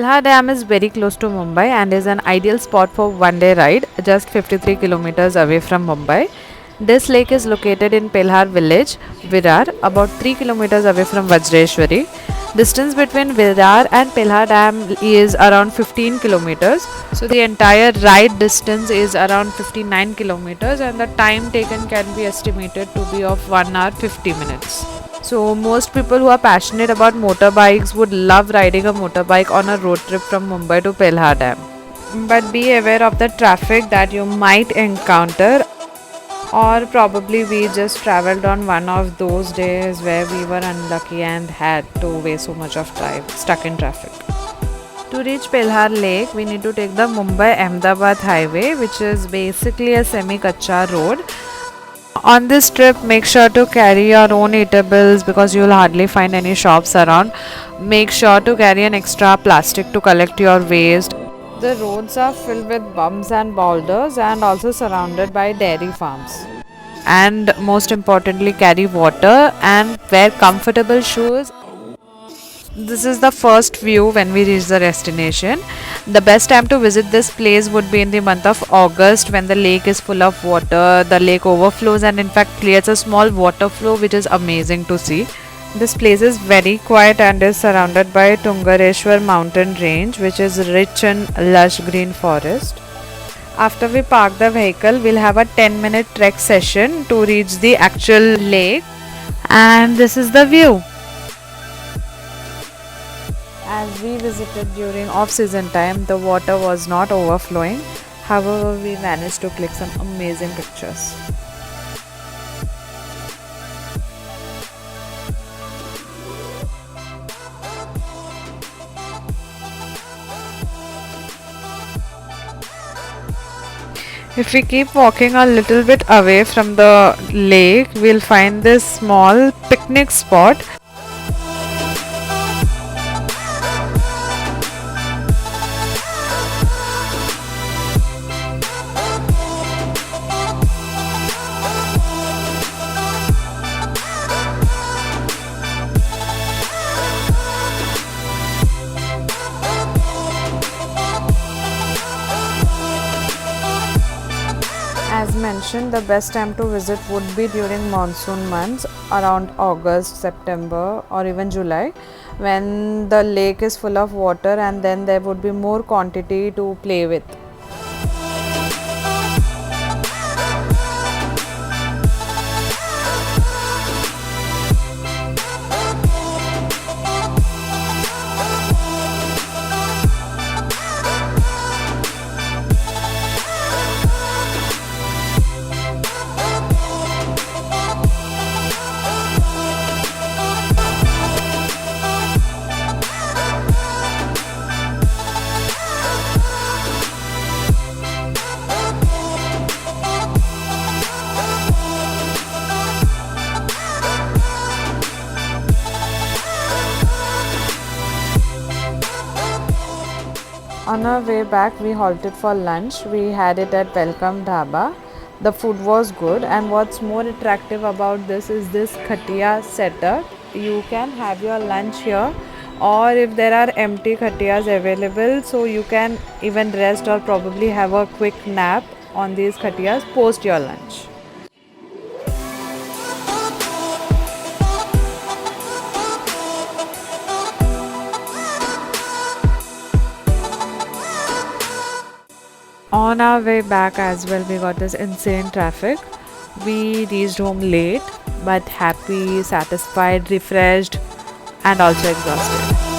Pelhar Dam is very close to Mumbai and is an ideal spot for one-day ride, just 53 kilometers away from Mumbai. This lake is located in Pelhar Village, Virar, about 3 kilometers away from Vajreshwari. Distance between Virar and Pelhar Dam is around 15 kilometers. So the entire ride distance is around 59 kilometers and the time taken can be estimated to be of 1 hour 50 minutes. So most people who are passionate about motorbikes would love riding a motorbike on a road trip from Mumbai to Pelhar Dam. But be aware of the traffic that you might encounter, or probably we just traveled on one of those days where we were unlucky and had to waste so much of time stuck in traffic. To reach Pelhar Lake, we need to take the Mumbai-Ahmedabad highway, which is basically a semi-kacha road. On this trip, make sure to carry your own eatables because you will hardly find any shops around. Make sure to carry an extra plastic to collect your waste. The roads are filled with bumps and boulders and also surrounded by dairy farms. And most importantly, carry water and wear comfortable shoes. This is the first view when we reach the destination. The best time to visit this place would be in the month of August when the lake is full of water. The lake overflows and in fact creates a small water flow which is amazing to see. This place is very quiet and is surrounded by Tungareshwar mountain range which is rich in lush green forest. After we park the vehicle, we'll have a 10-minute trek session to reach the actual lake. And this is the view. As we visited during off-season time, the water was not overflowing. However, we managed to click some amazing pictures. If we keep walking a little bit away from the lake, we'll find this small picnic spot. As mentioned, the best time to visit would be during monsoon months around August, September or even July, when the lake is full of water and then there would be more quantity to play with. On our way back, we halted for lunch. We had it at Welcome Dhaba. The food was good, and what's more attractive about this is this khatia setup. You can have your lunch here, or if there are empty khatias available, so you can even rest or probably have a quick nap on these khatias post your lunch. On our way back as well, we got this insane traffic. We reached home late but happy, satisfied, refreshed and also exhausted.